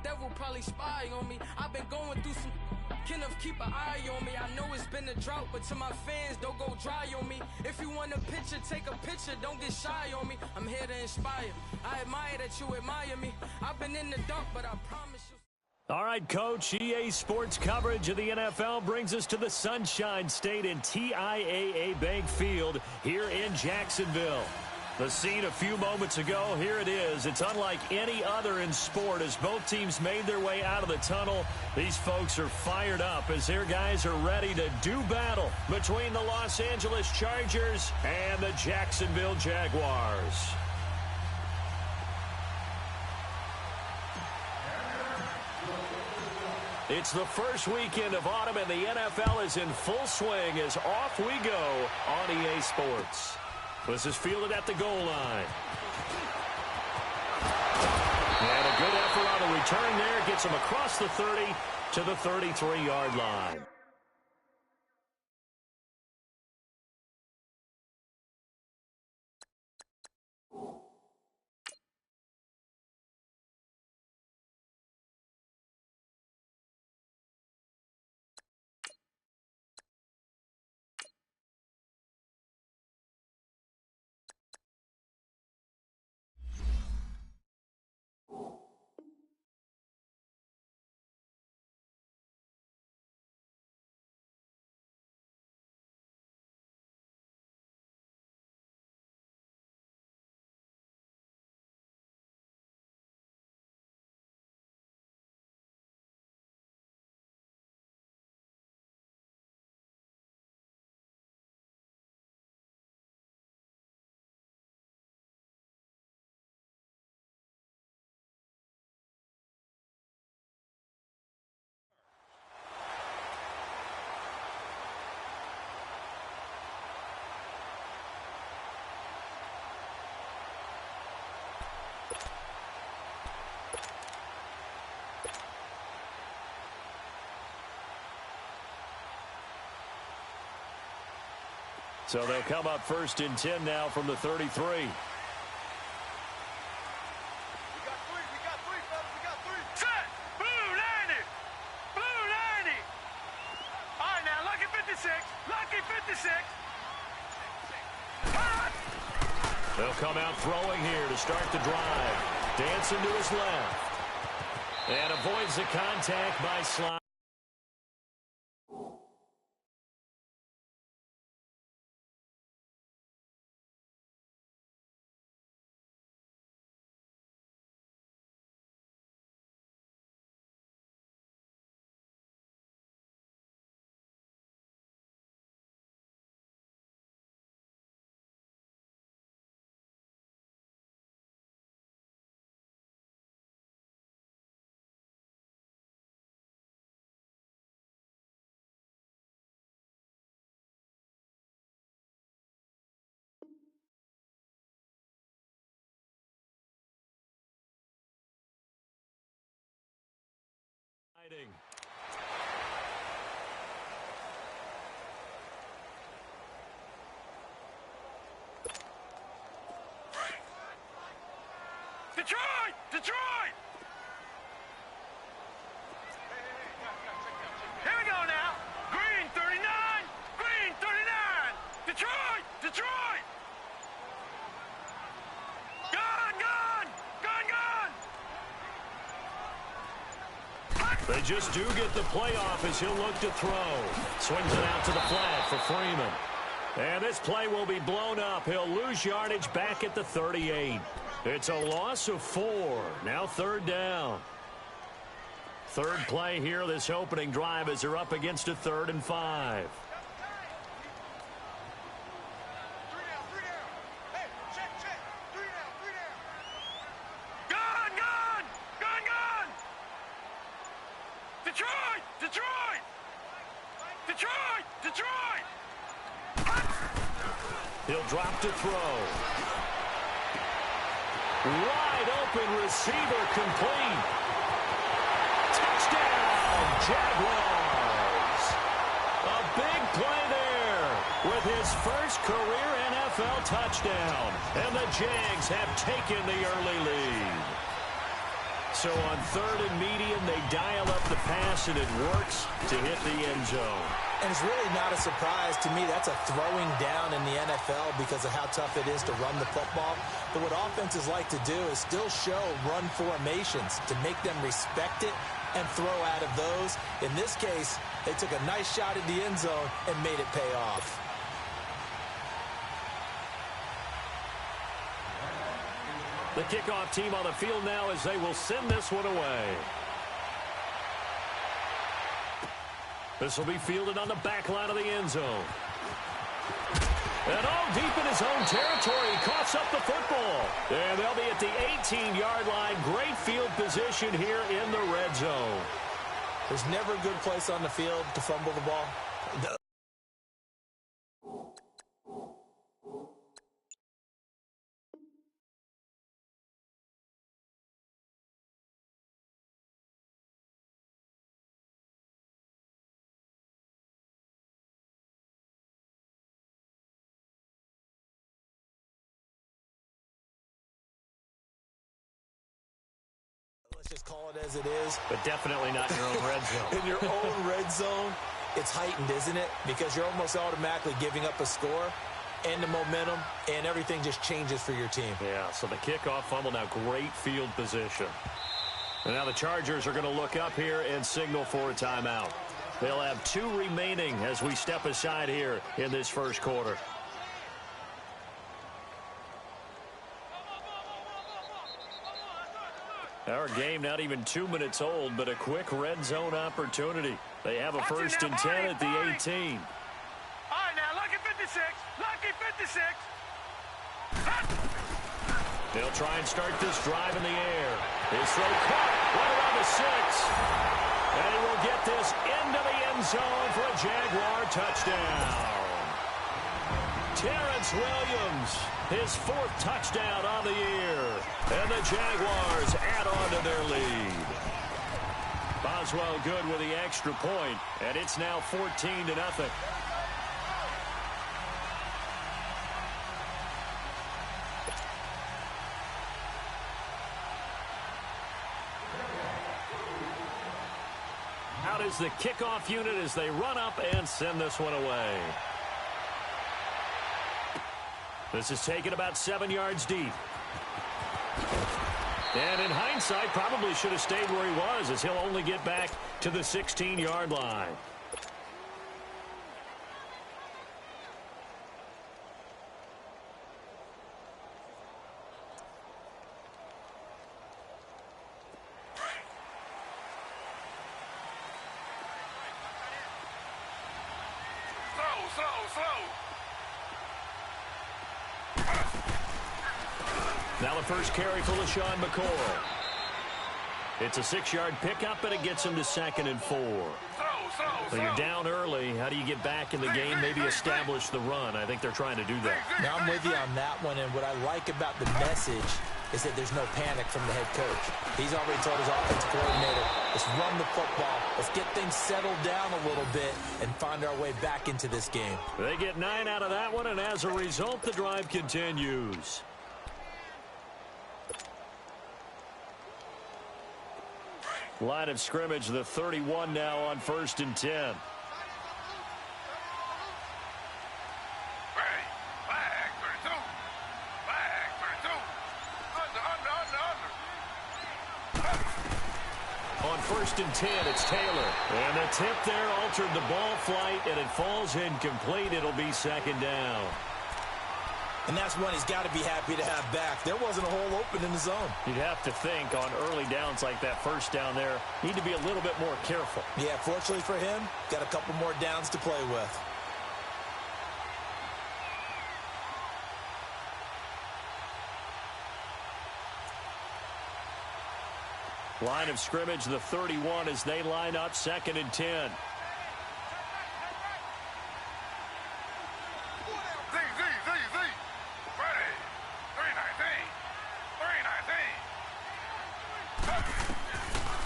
devil probably spy on me. I've been going through some enough, keep an eye on me. I know it's been a drought, but to my fans, don't go dry on me. If you want a picture, take a picture, don't get shy on me. I'm here to inspire. I admire that you admire me. I've been in the dark, but I promise you. All right, Coach, EA Sports coverage of the NFL brings us to the Sunshine State in TIAA Bank Field here in Jacksonville. The scene a few moments ago, here it is. It's unlike any other in sport as both teams made their way out of the tunnel. These folks are fired up as their guys are ready to do battle between the Los Angeles Chargers and the Jacksonville Jaguars. It's the first weekend of autumn and the NFL is in full swing as off we go on EA Sports. This is fielded at the goal line. And a good effort on the return there. Gets him across the 30 to the 33-yard line. So they'll come up first and 10 now from the 33. We got three, fellas. We got three. Set! Blue 90! Blue 90! All right, now, lucky 56. Lucky 56. They'll come out throwing here to start the drive. Dancing to his left. And avoids the contact by Slide. Detroit! Detroit! Here we go now. Green 39! Green 39! Detroit! Detroit! Gun! Gun! Gun! Gun! They just do get the playoff as he'll look to throw. Swings it out to the flat for Freeman. And this play will be blown up. He'll lose yardage back at the 38. It's a loss of 4. Now third down. Third play here this opening drive as they're up against a 3rd and 5. Gun! Gun! Gun! Gun! Detroit! Detroit! Detroit! Detroit! He'll drop to throw. Wide open receiver complete. Touchdown, Jaguars. A big play there with his first career NFL touchdown. And the Jags have taken the early lead. So on 3rd and medium, they dial up the pass, and it works to hit the end zone. And it's really not a surprise to me. That's a throwing down in the NFL because of how tough it is to run the football. But what offenses like to do is still show run formations to make them respect it and throw out of those. In this case, they took a nice shot at the end zone and made it pay off. The kickoff team on the field now as they will send this one away. This will be fielded on the back line of the end zone. And all deep in his own territory, he coughs up the football. And they'll be at the 18-yard line. Great field position here in the red zone. There's never a good place on the field to fumble the ball. Let's just call it as it is. But definitely not in your own red zone. In your own red zone, it's heightened, isn't it? Because you're almost automatically giving up a score and the momentum, and everything just changes for your team. Yeah, so the kickoff fumble, now great field position. And now the Chargers are going to look up here and signal for a timeout. They'll have 2 remaining as we step aside here in this first quarter. Our game not even 2 minutes old, but a quick red zone opportunity. They have a 1st and 10 at the 18. All right, now, lucky 56. Lucky 56. They'll try and start this drive in the air. His throw caught right around the 6. And he will get this into the end zone for a Jaguar touchdown. Terrence Williams, his 4th touchdown on the year. And the Jaguars add on to their lead. Boswell good with the extra point, and it's now 14-0. Out is the kickoff unit as they run up and send this one away. This is taken about 7 yards deep. And in hindsight, probably should have stayed where he was, as he'll only get back to the 16-yard line. Slow. Now the first carry for LaShawn McCoy. It's a 6-yard pickup, and it gets him to 2nd and 4. When you're down early, how do you get back in the game, maybe establish the run? I think they're trying to do that. Now I'm with you on that one, and what I like about the message is that there's no panic from the head coach. He's already told his offensive coordinator, let's run the football, let's get things settled down a little bit and find our way back into this game. They get 9 out of that one, and as a result, the drive continues. Line of scrimmage, the 31 now on 1st and 10. Flag 32. Flag 32. Under. On 1st and 10, it's Taylor. And the tip there altered the ball flight, and it falls incomplete. It'll be 2nd down. And that's one he's got to be happy to have back. There wasn't a hole open in the zone. You'd have to think on early downs like that, 1st down there, need to be a little bit more careful. Yeah, fortunately for him, got a couple more downs to play with. Line of scrimmage, the 31 as they line up 2nd and 10.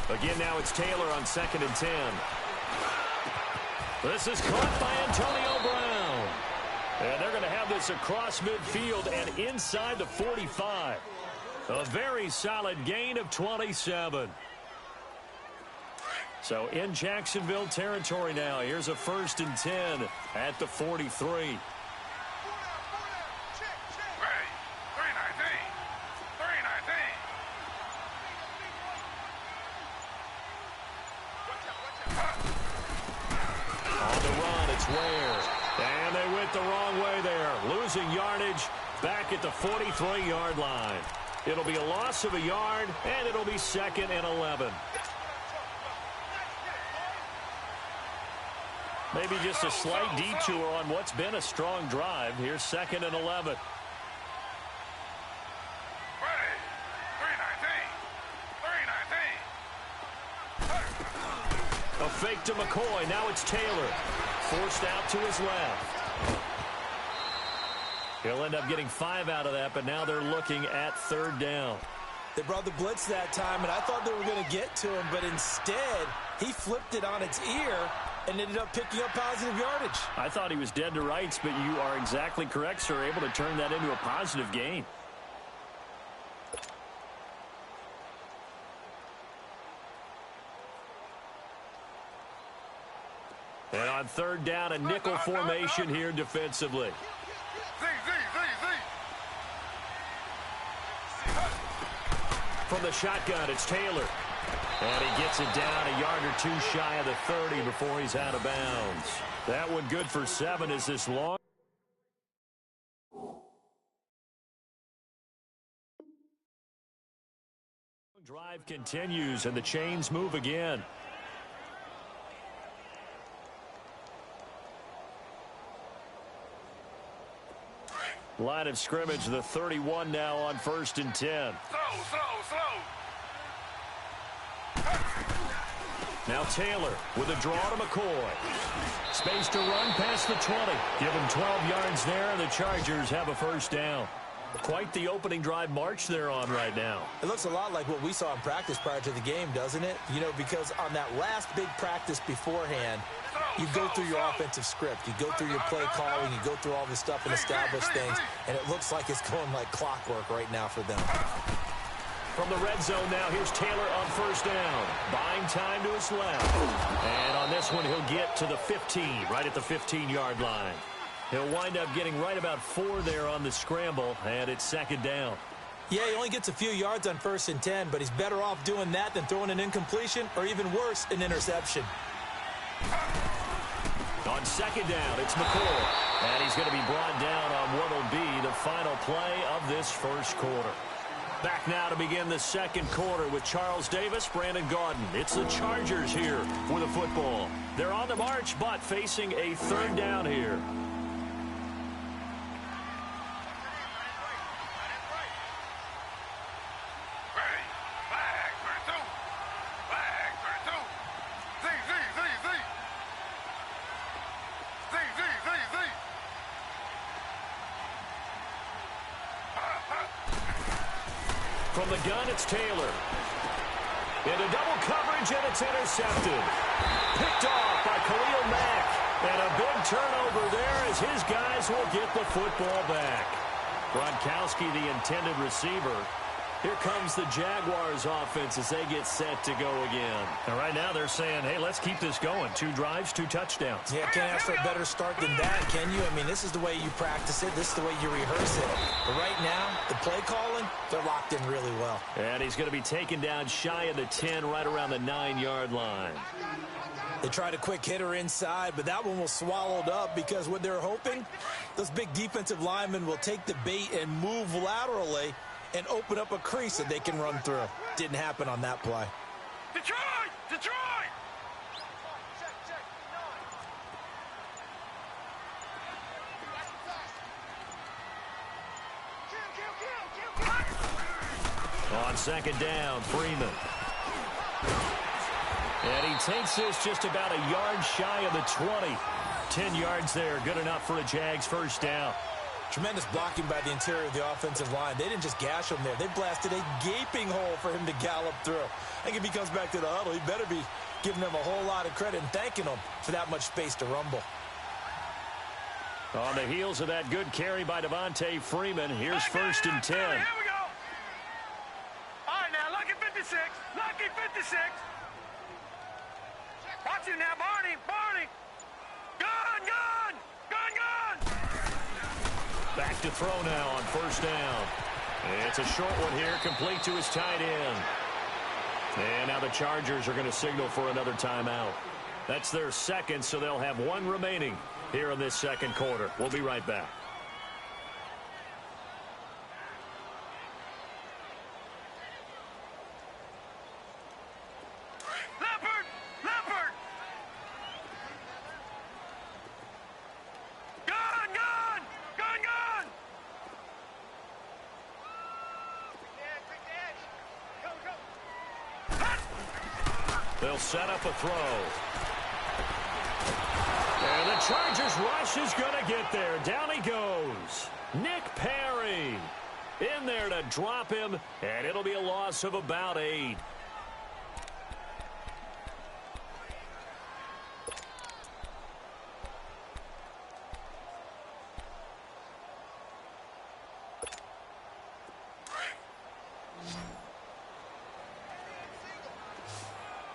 Again, now it's Taylor on 2nd and 10. This is caught by Antonio Brown. And they're going to have this across midfield and inside the 45. A very solid gain of 27. So in Jacksonville territory now. Here's a 1st and 10 at the 43. And they went the wrong way there, losing yardage back at the 43-yard line. It'll be a loss of a yard, and it'll be 2nd and 11. Maybe just a slight detour on what's been a strong drive. Here's 2nd and 11. A fake to McCoy. Now it's Taylor. Forced out to his left. He'll end up getting 5 out of that, but now they're looking at 3rd down. They brought the blitz that time, and I thought they were going to get to him, but instead, he flipped it on its ear and ended up picking up positive yardage. I thought he was dead to rights, but you are exactly correct, sir. Able to turn that into a positive gain. And on 3rd down, a nickel formation here defensively. From the shotgun, it's Taylor. And he gets it down a yard or 2 shy of the 30 before he's out of bounds. That one good for 7 as this long drive continues and the chains move again. Line of scrimmage, the 31 now on 1st and 10. Slow. Now Taylor with a draw to McCoy. Space to run past the 20. Give him 12 yards there, and the Chargers have a 1st down. Quite the opening drive march they're on right now. It looks a lot like what we saw in practice prior to the game, doesn't it? You know, because on that last big practice beforehand, you go through your offensive script. You go through your play calling. You go through all this stuff and establish things. And it looks like it's going like clockwork right now for them. From the red zone now, here's Taylor on 1st down. Buying time to his left. And on this one, he'll get to the 15, right at the 15-yard line. He'll wind up getting right about 4 there on the scramble, and it's 2nd down. Yeah, he only gets a few yards on 1st and 10, but he's better off doing that than throwing an incompletion or even worse, an interception. On 2nd down, it's McCoy. And he's going to be brought down on what will be the final play of this 1st quarter. Back now to begin the 2nd quarter with Charles Davis, Brandon Gaudin. It's the Chargers here with a football. They're on the march, but facing a 3rd down here. From the gun, it's Taylor. Into double coverage, and it's intercepted. Picked off by Khalil Mack. And a big turnover there as his guys will get the football back. Gronkowski, the intended receiver. Here comes the Jaguars offense as they get set to go again. And right now they're saying, hey, let's keep this going. 2 drives, 2 touchdowns. Yeah, can't ask for a better start than that, can you? I mean, this is the way you practice it. This is the way you rehearse it. But right now, the play calling, they're locked in really well. And he's going to be taken down shy of the 10, right around the 9-yard line. They tried a quick hitter inside, but that one was swallowed up because what they're hoping, those big defensive linemen will take the bait and move laterally and open up a crease that they can run through. Didn't happen on that play. Detroit! On 2nd down, Freeman. And he takes this just about a yard shy of the 20. 10 yards there, good enough for a Jags 1st down. Tremendous blocking by the interior of the offensive line. They didn't just gash him there. They blasted a gaping hole for him to gallop through. I think if he comes back to the huddle, he better be giving them a whole lot of credit and thanking them for that much space to rumble. On the heels of that good carry by Devontae Freeman, here's 1st and 10. Here we go. got you now, Barney. Barney. Gun, gun. Gun, gun. Back to throw now on first down. It's a short one here, complete to his tight end. And now the Chargers are going to signal for another timeout. That's their second, so they'll have one remaining here in this second quarter. We'll be right back. Leopard. Leopard. Gun, gun. Gun, gun. They'll set up a throw. And the Chargers rush is going to get there. Down he goes. Nick Perry in there to drop him, and it'll be a loss of about 8.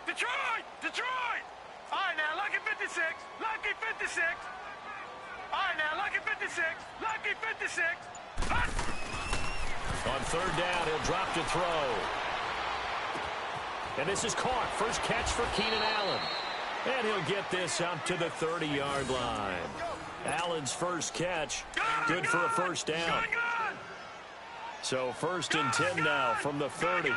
Detroit! Detroit! All right, now, lucky 56. Lucky 56. All right, now, lucky 56. Lucky 56. Hut! On third down, he'll drop to throw. And this is caught. First catch for Keenan Allen. And he'll get this out to the 30-yard line. Allen's first catch, good for a first down. So first and 10 now from the 30.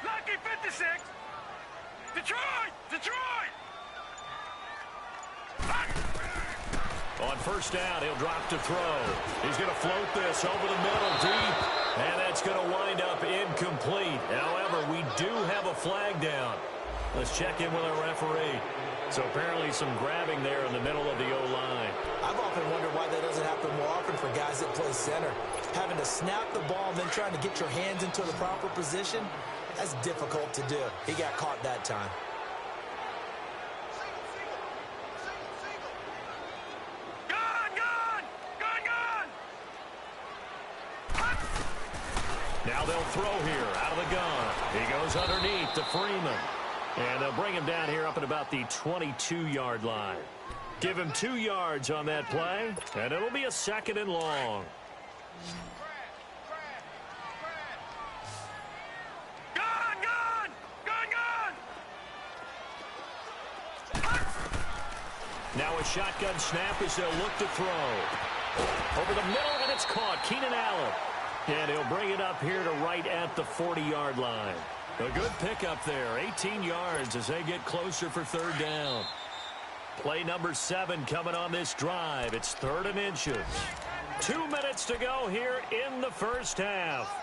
Lucky 56. Detroit! Detroit! On first down, he'll drop to throw. He's going to float this over the middle deep, and that's going to wind up incomplete. However, we do have a flag down. Let's check in with our referee. So apparently some grabbing there in the middle of the O-line. I've often wondered why that doesn't happen more often for guys that play center. Having to snap the ball and then trying to get your hands into the proper position, that's difficult to do. He got caught that time. Gun, gun! Gun, gun! Now they'll throw here out of the gun. He goes underneath to Freeman. And they'll bring him down here up at about the 22-yard line. Give him 2 yards on that play, and it'll be a second and long. Gun, gun! Gun, gun! Now a shotgun snap as they'll look to throw. Over the middle, and it's caught. Keenan Allen. And he'll bring it up here to right at the 40-yard line. A good pickup there, 18 yards as they get closer for third down. Play number 7 coming on this drive. It's 3rd and inches. 2 minutes to go here in the first half.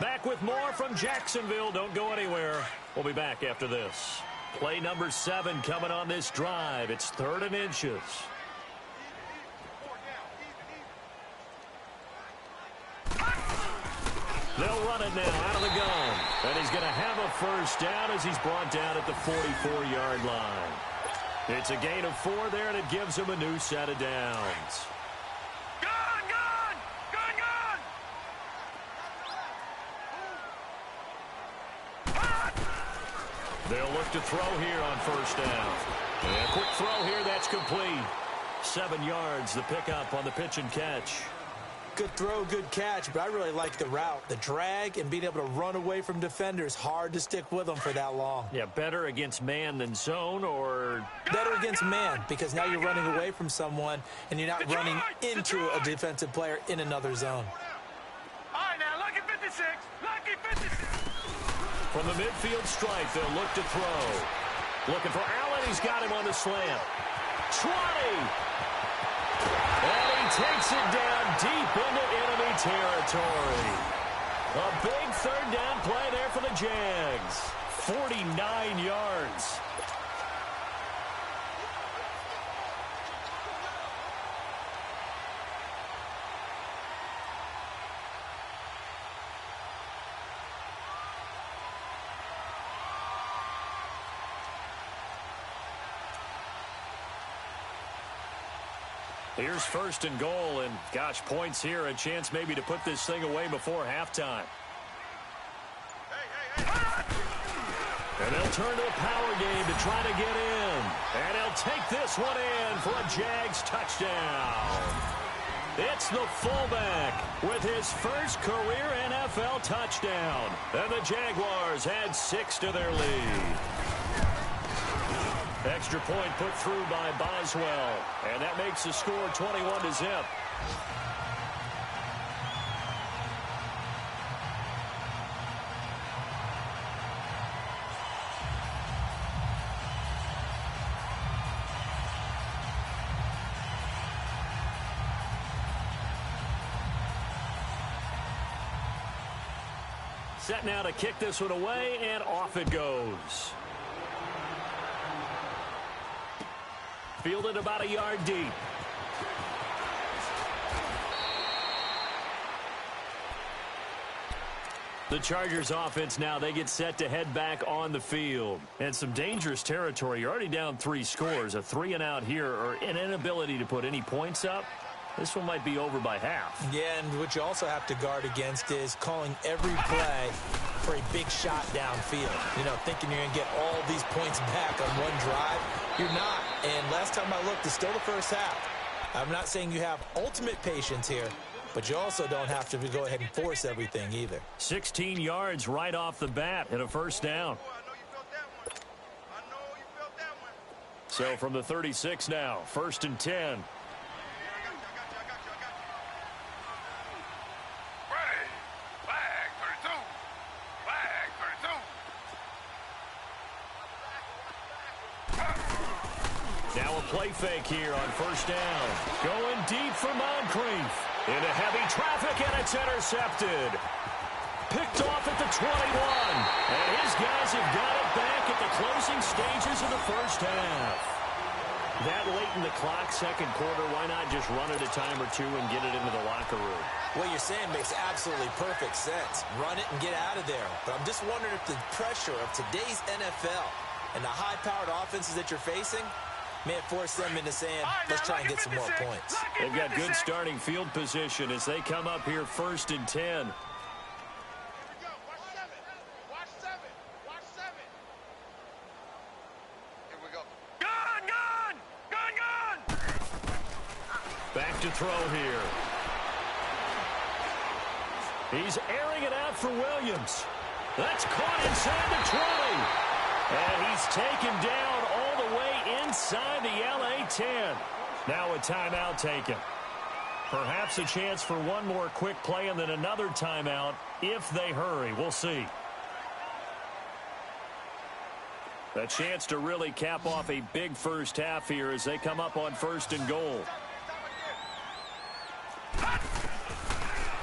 Back with more from Jacksonville. Don't go anywhere. We'll be back after this. Play number 7 coming on this drive. It's 3rd and inches. They'll run it now out of the gun. And he's going to have a first down as he's brought down at the 44-yard line. It's a gain of 4 there, and it gives him a new set of downs. Gun, gun! Gun, gun! They'll look to throw here on first down. And a quick throw here, that's complete. 7 yards, the pickup on the pitch and catch. Good throw, good catch, but I really like the route. The drag and being able to run away from defenders, hard to stick with them for that long. Yeah, better against man than zone, or better against man, because now you're running away from someone and you're not running into a defensive player in another zone. All right, now, lucky 56. Lucky 56. From the midfield stripe, they'll look to throw. Looking for Allen. He's got him on the slant. 20. And he takes it down deep into enemy territory. A big third down play there for the Jags. 49 yards. Here's first and goal, and gosh, points here, a chance maybe to put this thing away before halftime. And they'll turn to the power game to try to get in. And he'll take this one in for a Jags touchdown. It's the fullback with his first career NFL touchdown. And the Jaguars add 6 to their lead. Extra point put through by Boswell. And that makes the score 21-0. Set now to kick this one away, and off it goes. Fielded about a yard deep. The Chargers offense now, they get set to head back on the field. And some dangerous territory. You're already down 3 scores. A 3-and-out here, or an inability to put any points up. This one might be over by half. Yeah, and what you also have to guard against is calling every play for a big shot downfield. You know, thinking you're going to get all these points back on one drive. You're not. And last time I looked, it's still the first half. I'm not saying you have ultimate patience here, but you also don't have to go ahead and force everything either. 16 yards right off the bat and a first down. So from the 36 now, 1st and 10. Play fake here on 1st down. Going deep for Moncrief. Into heavy traffic, and it's intercepted. Picked off at the 21. And his guys have got it back at the closing stages of the first half. That late in the clock, second quarter, why not just run it a time or two and get it into the locker room? What you're saying makes absolutely perfect sense. Run it and get out of there. But I'm just wondering if the pressure of today's NFL and the high-powered offenses that you're facing may have forced them into saying, let's try and get some more points. They've got good starting field position as they come up here 1st and 10. Watch 7. Watch 7. Here we go. Gun! Back to throw here. He's airing it out for Williams. That's caught inside the 20. And he's taken down all the way inside the LA 10. Now a timeout taken. Perhaps a chance for one more quick play and then another timeout if they hurry. We'll see. A chance to really cap off a big first half here as they come up on 1st and goal.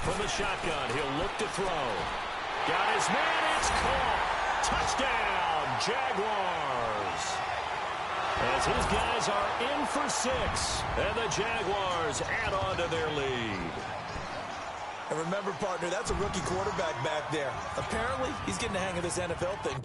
From the shotgun, he'll look to throw. Got his man, it's caught. Touchdown, Jaguars. As his guys are in for 6, and the Jaguars add on to their lead. And remember, partner, that's a rookie quarterback back there. Apparently, he's getting the hang of this NFL thing.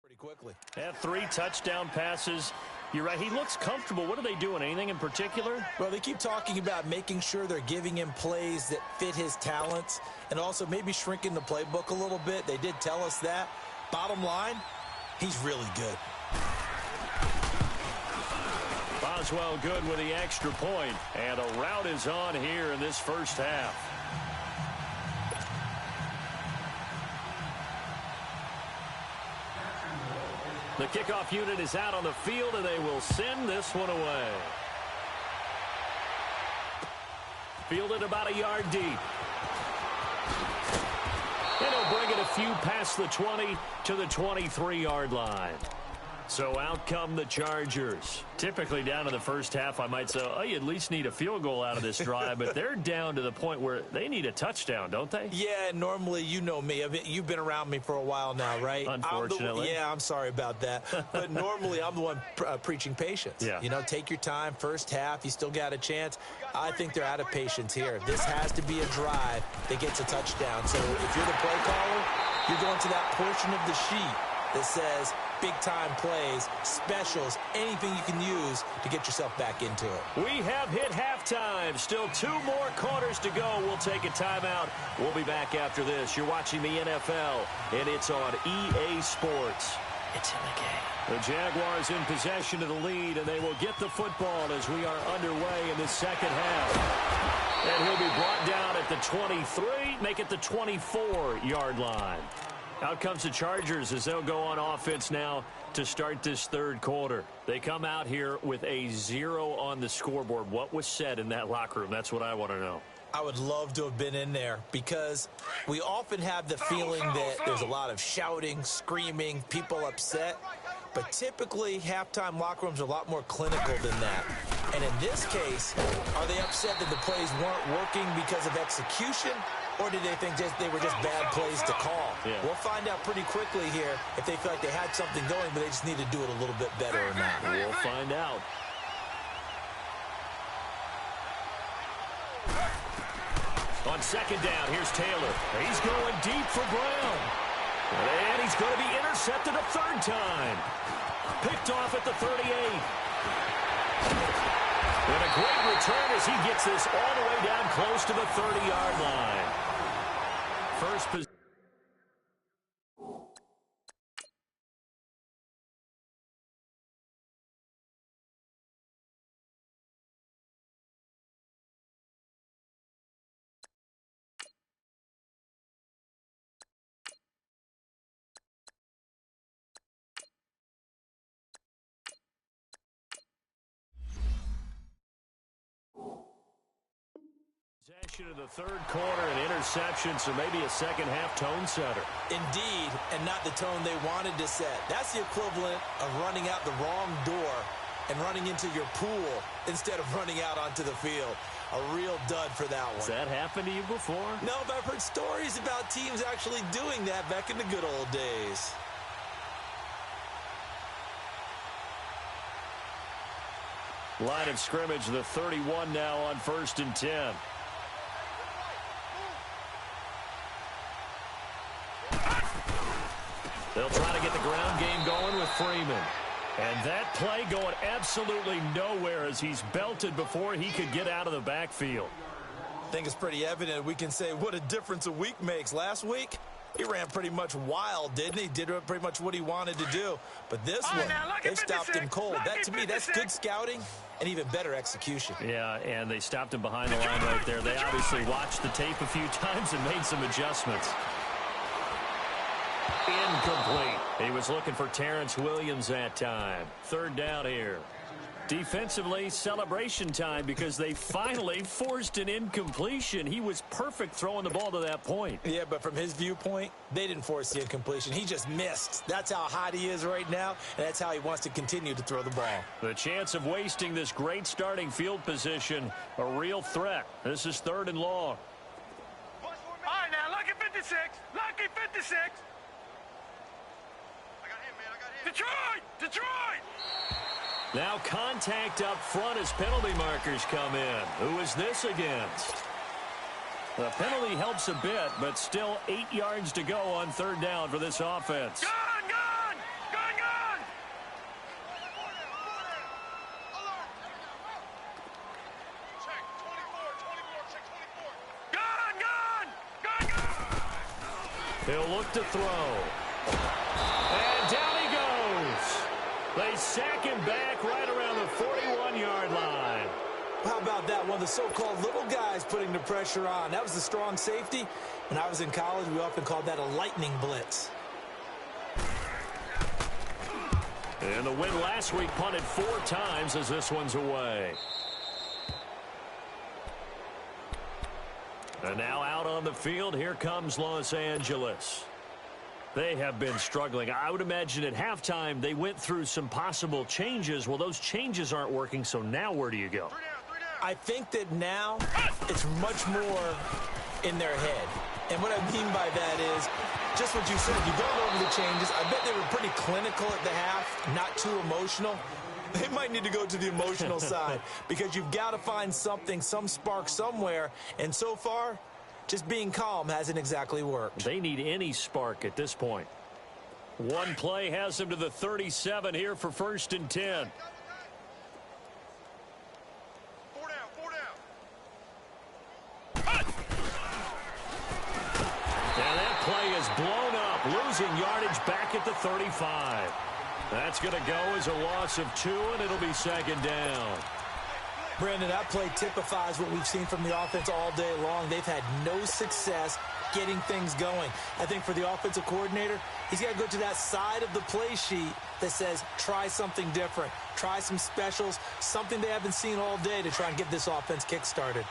Pretty quickly. Have 3 touchdown passes. You're right. He looks comfortable. What are they doing? Anything in particular? Well, they keep talking about making sure they're giving him plays that fit his talents and also maybe shrinking the playbook a little bit. They did tell us that. Bottom line, he's really good. Boswell good with the extra point. And a rout is on here in this first half. The kickoff unit is out on the field, and they will send this one away. Fielded about a yard deep. And he'll bring it a few past the 20 to the 23-yard line. So out come the Chargers. Typically down in the first half, I might say, oh, you at least need a field goal out of this drive, but they're down to the point where they need a touchdown, don't they? Yeah, normally, you know me. I mean, you've been around me for a while now, right? Unfortunately. I'm sorry about that. But normally, I'm the one preaching patience. Yeah. You know, take your time. First half, you still got a chance. I think they're out of patience here. This has to be a drive that gets a touchdown. So if you're the play caller, you're going to that portion of the sheet that says big-time plays, specials, anything you can use to get yourself back into it. We have hit halftime. Still 2 more quarters to go. We'll take a timeout. We'll be back after this. You're watching the NFL, and it's on EA Sports. It's in the game. The Jaguars in possession of the lead, and they will get the football as we are underway in the second half. And he'll be brought down at the 23, make it the 24-yard line. Out comes the Chargers as they'll go on offense now to start this third quarter. They come out here with a 0 on the scoreboard. What was said in that locker room? That's what I want to know. I would love to have been in there because we often have the feeling that there's a lot of shouting, screaming, people upset. But typically, halftime locker rooms are a lot more clinical than that. And in this case, are they upset that the plays weren't working because of execution? Or did they think they were just bad plays to call? Yeah. We'll find out pretty quickly here if they feel like they had something going, but they just need to do it a little bit better or not. We'll find out. On second down, here's Taylor. He's going deep for Brown. And he's going to be intercepted a third time. Picked off at the 38. And a great return as he gets this all the way down close to the 30-yard line. First position. Possession of the third quarter, an interception, so maybe a second-half tone setter. Indeed, and not the tone they wanted to set. That's the equivalent of running out the wrong door and running into your pool instead of running out onto the field. A real dud for that one. Has that happened to you before? No, but I've heard stories about teams actually doing that back in the good old days. Line of scrimmage, the 31 now on 1st and 10. They'll try to get the ground game going with Freeman. And that play going absolutely nowhere as he's belted before he could get out of the backfield. I think it's pretty evident we can say what a difference a week makes. Last week, he ran pretty much wild, didn't he? Did pretty much what he wanted to do. But this one, they stopped him cold. That, to me, that's good scouting and even better execution. Yeah, and they stopped him behind the line right there. They obviously watched the tape a few times and made some adjustments. Incomplete. He was looking for Terrence Williams that time. Third down here. Defensively, celebration time because they finally forced an incompletion. He was perfect throwing the ball to that point. Yeah, but from his viewpoint, they didn't force the incompletion. He just missed. That's how hot he is right now, and that's how he wants to continue to throw the ball. The chance of wasting this great starting field position, a real threat. This is 3rd and long. All right, now, lucky 56. Lucky 56. Detroit! Detroit! Now contact up front as penalty markers come in. Who is this against? The penalty helps a bit, but still 8 yards to go on 3rd down for this offense. Gun! Gun! Gun! Gun! Check, 24, check 24. Gun! Gun! Gun! Gun! He'll look to throw. And down he goes. They sack him back right around the 41-yard line. How about that? One of the so-called little guys putting the pressure on. That was the strong safety. When I was in college, we often called that a lightning blitz. And the win last week punted 4 times as this one's away. And now out on the field, here comes Los Angeles. They have been struggling. I would imagine at halftime they went through some possible changes. Well, those changes aren't working, so now where do you go? I think that now it's much more in their head. And what I mean by that is just what you said. If you're going over the changes, I bet they were pretty clinical at the half, not too emotional. They might need to go to the emotional side because you've got to find something, some spark somewhere. And so far, just being calm hasn't exactly worked. They need any spark at this point. One play has him to the 37 here for 1st and 10. Four down, four down. And that play is blown up, losing yardage back at the 35. That's going to go as a loss of 2, and it'll be 2nd down. Brandon, that play typifies what we've seen from the offense all day long. They've had no success getting things going. I think for the offensive coordinator, he's got to go to that side of the play sheet that says try something different, try some specials, something they haven't seen all day to try and get this offense kick-started.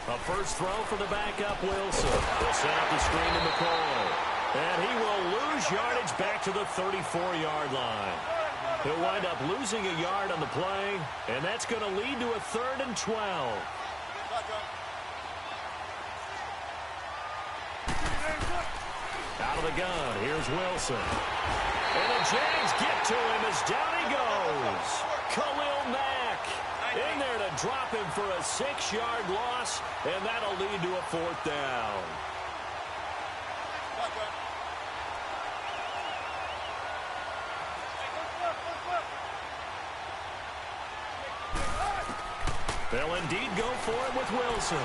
A first throw for the backup, Wilson. He'll set up the screen in the corner. And he will lose yardage back to the 34-yard line. He'll wind up losing a yard on the play, and that's going to lead to a 3rd and 12. Out of the gun, here's Wilson. And the Jags get to him as down he goes. Khalil Mack in there to drop him for a 6-yard loss, and that'll lead to a 4th down. They'll indeed go for it with Wilson.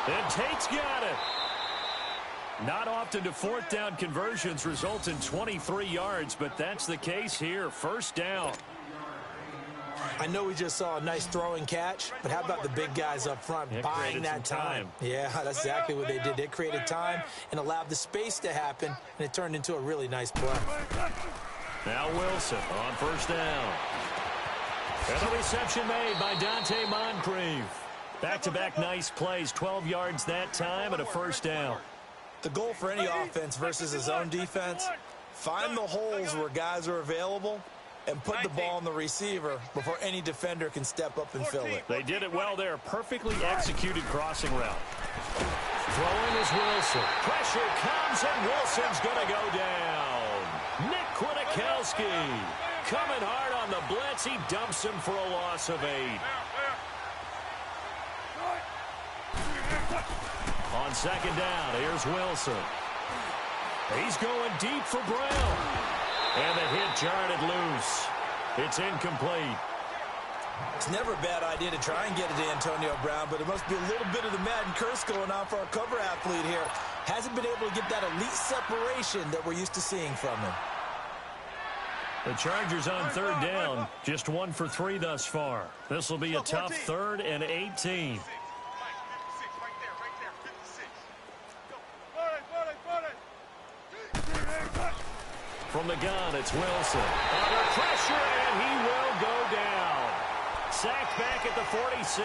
And Tate's got it. Not often do 4th down conversions result in 23 yards, but that's the case here. 1st down. I know we just saw a nice throwing catch, but how about the big guys up front buying that time? Yeah, that's exactly what they did. They created time and allowed the space to happen, and it turned into a really nice play. Now Wilson on 1st down. And the reception made by Dante Moncrief. Back-to-back nice plays, 12 yards that time and a 1st down. The goal for any offense versus a zone defense, find the holes where guys are available and put the ball on the receiver before any defender can step up and fill it. They did it well there. Perfectly executed crossing route. Throwing is Wilson. Pressure comes, and Wilson's going to go down. Nick Kwiatkowski coming hard on the blitz. He dumps him for a loss of 8. On 2nd down, here's Wilson. He's going deep for Brown. And the hit jarred it loose. It's incomplete. It's never a bad idea to try and get it to Antonio Brown, but it must be a little bit of the Madden curse going on for our cover athlete here. Hasn't been able to get that elite separation that we're used to seeing from him. The Chargers on 3rd down, just 1 for 3 thus far. This will be a tough 3rd and 18. From the gun, it's Wilson. Under pressure, and he will go down. Sacked back at the 46.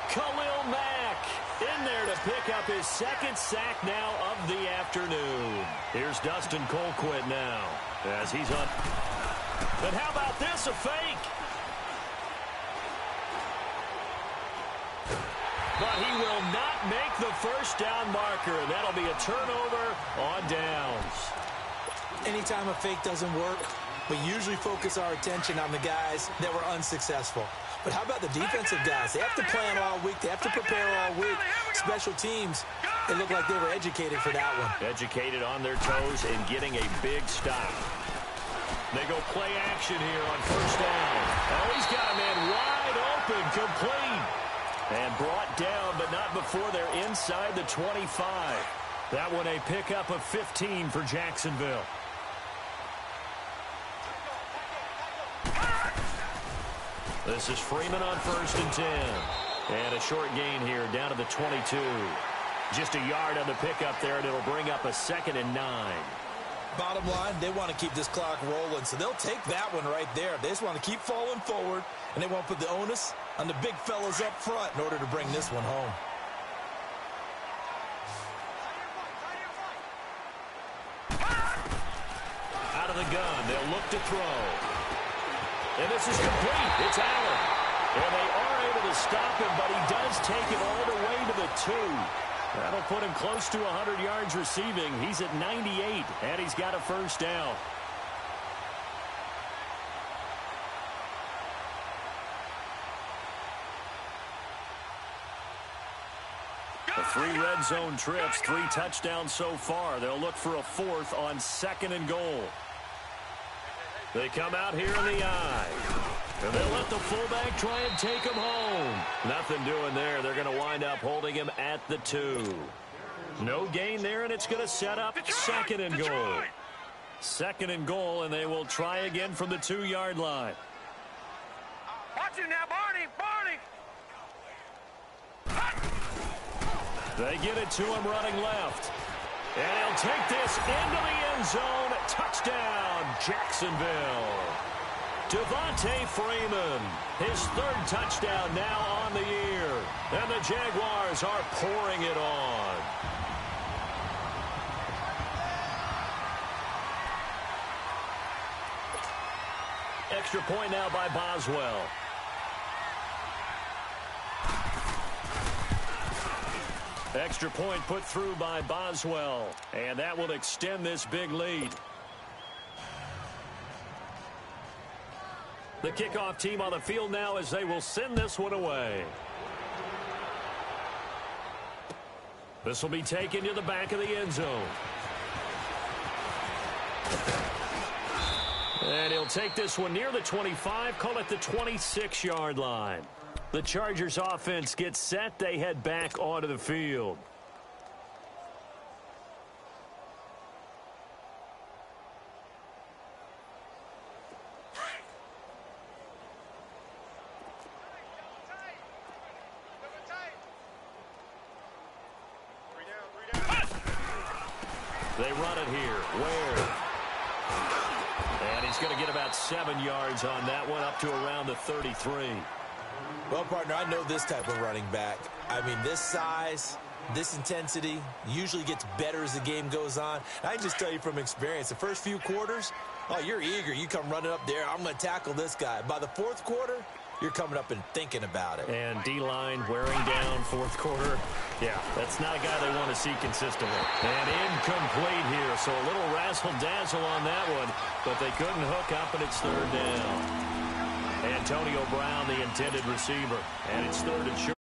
Khalil Mack in there to pick up his 2nd sack now of the afternoon. Here's Dustin Colquitt now as he's on. But how about this, a fake? But he will not make the 1st down marker. That'll be a turnover on downs. Anytime a fake doesn't work, we usually focus our attention on the guys that were unsuccessful. But how about the defensive guys? They have to plan all week. They have to prepare all week. Special teams, they look like they were educated for that one. Educated on their toes and getting a big stop. They go play action here on 1st down. Oh, he's got a man wide open, complete. And brought down, but not before they're inside the 25. That one a pickup of 15 for Jacksonville. This is Freeman on 1st and 10. And a short gain here down to the 22. Just a yard on the pickup there, and it'll bring up a 2nd and 9. Bottom line, they want to keep this clock rolling, so they'll take that one right there. They just want to keep falling forward, and they won't put the onus on the big fellas up front in order to bring this one home. Out of the gun, they'll look to throw. And this is complete. It's Allen. And they are able to stop him, but he does take it all the way to the 2. That'll put him close to 100 yards receiving. He's at 98, and he's got a 1st down. 3 red zone trips, 3 touchdowns so far. They'll look for a 4th on 2nd and goal. They come out here in the I. And they'll let the fullback try and take him home. Nothing doing there. They're going to wind up holding him at the 2. No gain there, and it's going to set up 2nd and goal. 2nd and goal, and they will try again from the 2-yard line. Watch him now, Barney! They get it to him running left. And he'll take this into the end zone. Touchdown, Jacksonville. Devontae Freeman, his 3rd touchdown now on the year. And the Jaguars are pouring it on. Extra point now by Boswell. Extra point put through by Boswell. And that will extend this big lead. The kickoff team on the field now as they will send this one away. This will be taken to the back of the end zone. And he'll take this one near the 25, call it the 26-yard line. The Chargers offense gets set. They head back onto the field. They run it here. Ware. And he's going to get about 7 yards on that one, up to around the 33. Well, partner, I know this type of running back. I mean, this size, this intensity usually gets better as the game goes on. I can just tell you from experience, the first few quarters, oh, you're eager. You come running up there, I'm going to tackle this guy. By the 4th quarter, you're coming up and thinking about it. And D-line wearing down 4th quarter. Yeah, that's not a guy they want to see consistently. And incomplete here, so a little razzle-dazzle on that one, but they couldn't hook up, and it's 3rd down. Antonio Brown, the intended receiver, and it's 3rd and short.